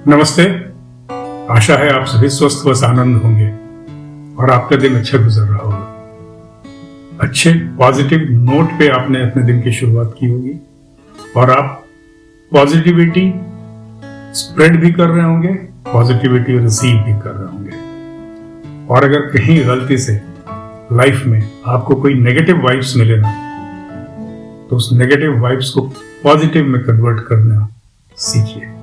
नमस्ते। आशा है आप सभी स्वस्थ व आनंद होंगे और आपका दिन अच्छा गुजर रहा होगा। अच्छे पॉजिटिव नोट पे आपने अपने दिन की शुरुआत की होगी और आप पॉजिटिविटी स्प्रेड भी कर रहे होंगे, पॉजिटिविटी रिसीव भी कर रहे होंगे। और अगर कहीं गलती से लाइफ में आपको कोई नेगेटिव वाइब्स मिले ना, तो उस नेगेटिव वाइब्स को पॉजिटिव में कन्वर्ट करना सीखिए।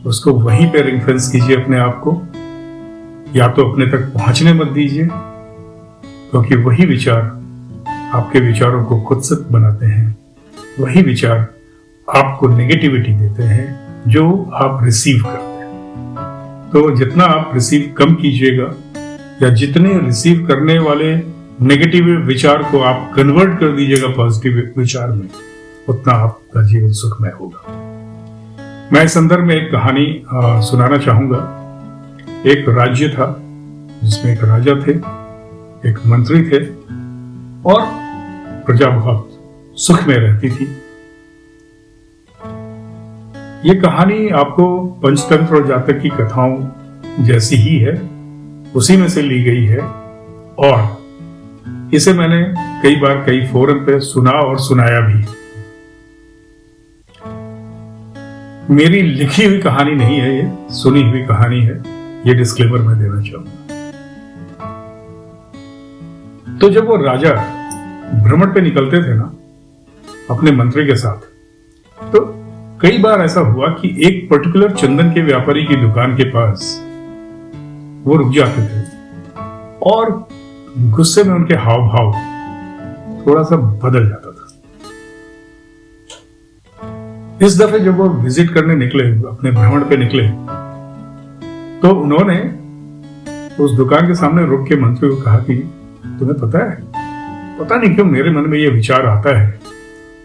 उसको वहीं पे रिंग फेंस कीजिए अपने आप को, या तो अपने तक पहुंचने मत दीजिए, क्योंकि वही विचार आपके विचारों को खुद से बनाते हैं। वही विचार आपको नेगेटिविटी देते हैं जो आप रिसीव करते हैं। तो जितना आप रिसीव कम कीजिएगा, या जितने रिसीव करने वाले नेगेटिव विचार को आप कन्वर्ट कर दीजिएगा पॉजिटिव विचार में, उतना आपका जीवन सुखमय होगा। मैं इस संदर्भ में एक कहानी सुनाना चाहूंगा। एक राज्य था जिसमें एक राजा थे, एक मंत्री थे और प्रजा बहुत सुख में रहती थी। ये कहानी आपको पंचतंत्र और जातक की कथाओं जैसी ही है, उसी में से ली गई है और इसे मैंने कई बार कई फोरम पे सुना और सुनाया भी। मेरी लिखी हुई कहानी नहीं है, ये सुनी हुई कहानी है। ये डिस्क्लेमर मैं देना चाहूंगा। तो जब वो राजा भ्रमण पे निकलते थे ना अपने मंत्री के साथ, तो कई बार ऐसा हुआ कि एक पर्टिकुलर चंदन के व्यापारी की दुकान के पास वो रुक जाते थे और गुस्से में उनके हाव भाव थोड़ा सा बदल जाता था। इस दफे जब वो विजिट करने निकले, अपने भ्रमण पे निकले, तो उन्होंने उस दुकान के सामने रुक के मंत्री को कहा कि तुम्हें पता है, पता नहीं क्यों मेरे मन में ये विचार आता है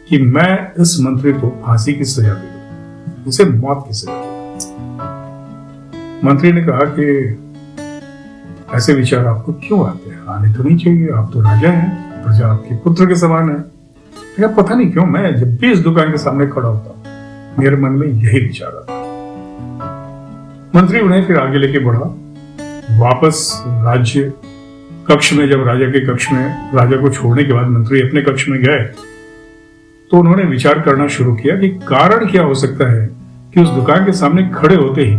कि मैं इस मंत्री को फांसी की सजा दे दूं, इसे मौत की सजा दे दूं। मंत्री ने कहा कि ऐसे विचार आपको क्यों आते हैं? आने तो नहीं चाहिए, आप तो राजा हैं, प्रजा आपके पुत्र के समान है। पता नहीं क्यों मैं जब भी इस दुकान के सामने खड़ा होता मेरे मन में यही विचार आता। मंत्री उन्हें फिर आगे लेके बढ़ा, वापस राज्य कक्ष में। जब राजा के कक्ष में, राजा को छोड़ने के बाद मंत्री अपने कक्ष में गए, तो उन्होंने विचार करना शुरू किया कि कारण क्या हो सकता है कि उस दुकान के सामने खड़े होते ही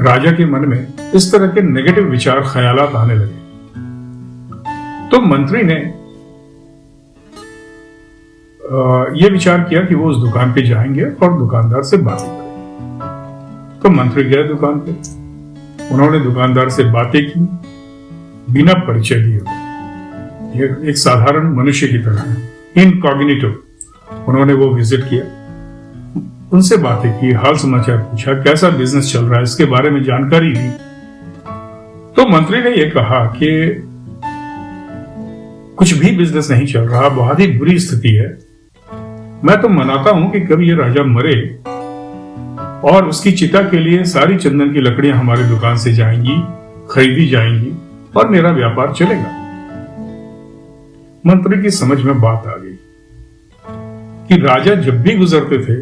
राजा के मन में इस तरह के नेगेटिव विचार, ख्यालात आने लगे। तो मंत्री ने ये विचार किया कि वो उस दुकान पे जाएंगे और दुकानदार से बातें करेंगे। तो मंत्री गए दुकान पे, उन्होंने दुकानदार से बातें की बिना परिचय दिए। ये एक साधारण मनुष्य की तरह है, इनकॉग्निटो। उन्होंने वो विजिट किया, उनसे बातें की, हाल समाचार पूछा, कैसा बिजनेस चल रहा है इसके बारे में जानकारी ली। तो मंत्री ने यह कहा कि कुछ भी बिजनेस नहीं चल रहा, बहुत ही बुरी स्थिति है। मैं तो मनाता हूं कि कभी ये राजा मरे और उसकी चिता के लिए सारी चंदन की लकड़ियां हमारी दुकान से जाएंगी, खरीदी जाएंगी और मेरा व्यापार चलेगा। मंत्री की समझ में बात आ गई कि राजा जब भी गुजरते थे,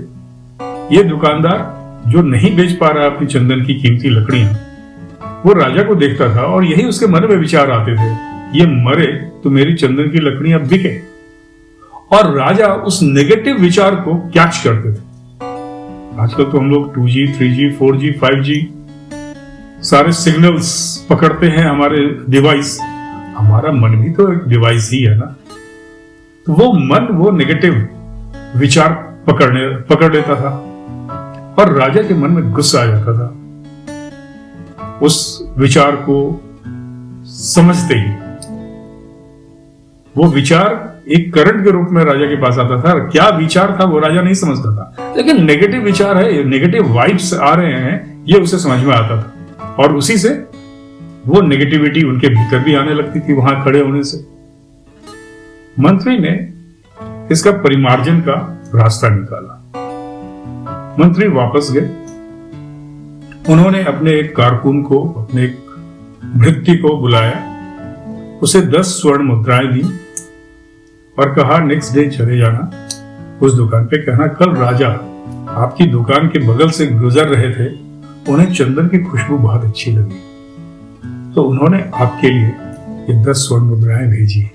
ये दुकानदार जो नहीं बेच पा रहा अपनी चंदन की कीमती लकड़ियां, वो राजा को देखता था और यही उसके मन में विचार आते थे, ये मरे तो मेरी चंदन की लकड़ियां बिके। और राजा उस नेगेटिव विचार को कैच करते थे। आजकल तो हम लोग 2G, 3G, 4G, 5G सारे सिग्नल्स पकड़ते हैं हमारे डिवाइस। हमारा मन भी तो एक डिवाइस ही है ना। तो वो मन वो नेगेटिव विचार पकड़ लेता था और राजा के मन में गुस्सा आ जाता था उस विचार को समझते ही। वो विचार एक करंट के रूप में राजा के पास आता था। क्या विचार था वो राजा नहीं समझता था, लेकिन नेगेटिव विचार है, नेगेटिव वाइब्स आ रहे हैं, ये उसे समझ में आता था और उसी से वो नेगेटिविटी उनके भीतर भी आने लगती थी वहां खड़े होने से। मंत्री ने इसका परिमार्जन का रास्ता निकाला। मंत्री वापस गए, उन्होंने अपने एक कारकुन को, अपने एक भृत्य को बुलाया, उसे 10 स्वर्ण मुद्राएं दी और कहा नेक्स्ट डे चले जाना उस दुकान पे, कहना कल राजा आपकी दुकान के बगल से गुजर रहे थे, उन्हें चंदन की खुशबू बहुत अच्छी लगी, तो उन्होंने आपके लिए ये 10 स्वर्ण मुद्राएं भेजी।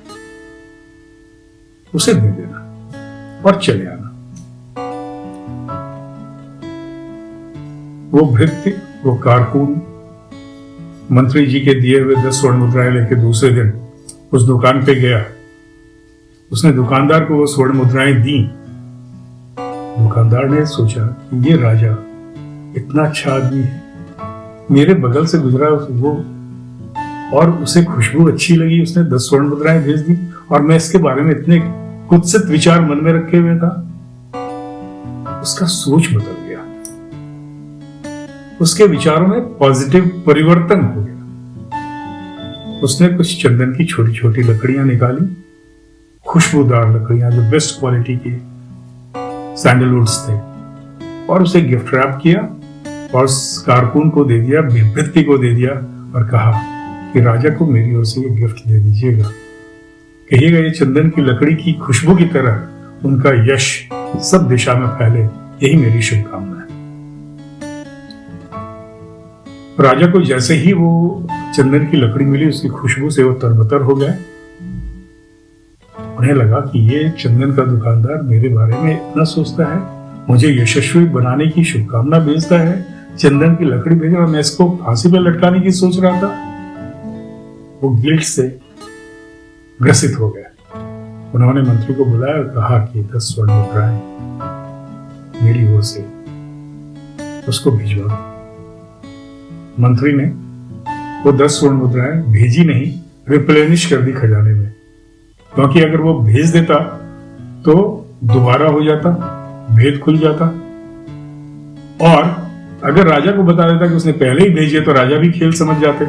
उसे दे देना और चले आना। वो भृत्य, वो कारकुन मंत्री जी के दिए हुए 10 स्वर्ण मुद्राएं लेके दूसरे दिन उस दुकान पे गया। उसने दुकानदार को वो स्वर्ण मुद्राएं दी। दुकानदार ने सोचा कि ये राजा इतना अच्छा आदमी है, मेरे बगल से गुजरा वो और उसे खुशबू अच्छी लगी, उसने 10 स्वर्ण मुद्राएं भेज दी और मैं इसके बारे में इतने कुत्सित विचार मन में रखे हुए था। उसका सोच बदल गया, उसके विचारों में पॉजिटिव परिवर्तन हो गया। उसने कुछ चंदन की छोटी छोटी लकड़ियां निकाली, खुशबूदार लकड़ियां जो बेस्ट क्वालिटी की सैंडलवुड्स थे, और उसे गिफ्ट रैप किया और कारकुन को दे दिया, भृत्य को दे दिया और कहा कि राजा को मेरी ओर से ये गिफ्ट दे दीजिएगा। कहिएगा ये चंदन की लकड़ी की खुशबू की तरह उनका यश सब दिशा में फैले, यही मेरी शुभकामना है। राजा को जैसे ही वो चंदन की लकड़ी मिली, उसकी खुशबू से वो तरबतर हो गए। उन्हें लगा कि ये चंदन का दुकानदार मेरे बारे में इतना सोचता है, मुझे यशस्वी बनाने की शुभकामना भेजता है, चंदन की लकड़ी भेजा और मैं इसको फांसी पर लटकाने की सोच रहा था। वो गिल्ट से ग्रसित हो गया। उन्होंने मंत्री को बुलाया और कहा कि 10 स्वर्ण मुद्राएं मेरी ओर से उसको भिजवा दो। मंत्री ने वो 10 स्वर्ण मुद्राएं भेजी नहीं, रिप्लेनिश कर दी खजाने में, क्योंकि अगर वो भेज देता तो दोबारा हो जाता, भेद खुल जाता। और अगर राजा को बता देता कि उसने पहले ही भेजी है तो राजा भी खेल समझ जाते।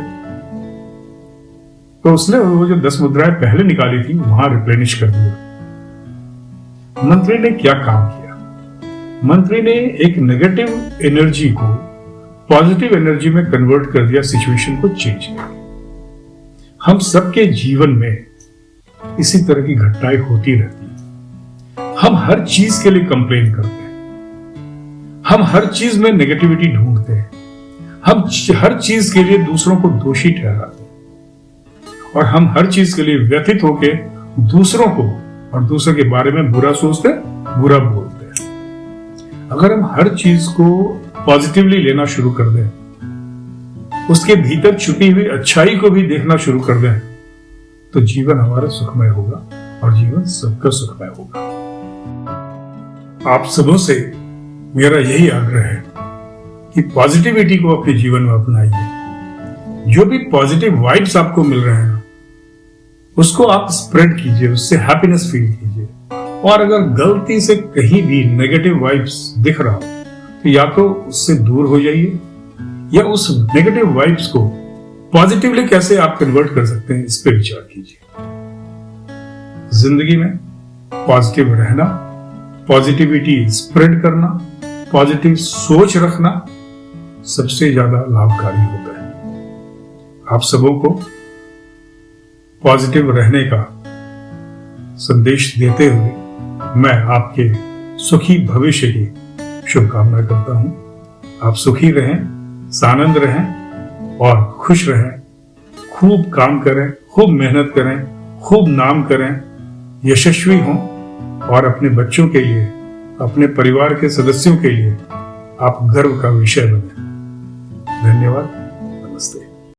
तो उसने वो जो 10 मुद्राएं पहले निकाली थी वहां रिप्लेनिश कर दिया। मंत्री ने क्या काम किया? मंत्री ने एक नेगेटिव एनर्जी को पॉजिटिव एनर्जी में कन्वर्ट कर दिया, सिचुएशन को चेंज किया। हम सबके जीवन में इसी तरह की घटनाएं होती रहती हैं। हम हर चीज के लिए कंप्लेन करते हैं, हम हर चीज में नेगेटिविटी ढूंढते हैं, हम हर चीज के लिए दूसरों को दोषी ठहराते हैं और हम हर चीज के लिए व्यथित होकर दूसरों को और दूसरों के बारे में बुरा सोचते, बुरा बोलते हैं। अगर हम हर चीज को पॉजिटिवली लेना शुरू कर दें, उसके भीतर छुपी हुई अच्छाई को भी देखना शुरू कर दें, तो जीवन हमारा सुखमय होगा और जीवन सबका सुखमय होगा। आप सबों से मेरा यही आग्रह है कि पॉजिटिविटी को अपने जीवन में अपनाइए। जो भी पॉजिटिव वाइब्स आपको मिल रहे हैं उसको आप स्प्रेड कीजिए, उससे हैप्पीनेस फील कीजिए। और अगर गलती से कहीं भी नेगेटिव वाइब्स दिख रहा हो तो या तो उससे दूर हो जाइए, या उस नेगेटिव वाइब्स को पॉजिटिवली कैसे आप कन्वर्ट कर सकते हैं, इस पे विचार कीजिए। जिंदगी में पॉजिटिव रहना, पॉजिटिविटी स्प्रेड करना, पॉजिटिव सोच रखना सबसे ज्यादा लाभकारी होता है। आप सबों को पॉजिटिव रहने का संदेश देते हुए मैं आपके सुखी भविष्य की शुभकामना करता हूं। आप सुखी रहें, सानंद रहें और खुश रहें, खूब काम करें, खूब मेहनत करें, खूब नाम करें, यशस्वी हों और अपने बच्चों के लिए, अपने परिवार के सदस्यों के लिए आप गर्व का विषय बने। धन्यवाद। नमस्ते।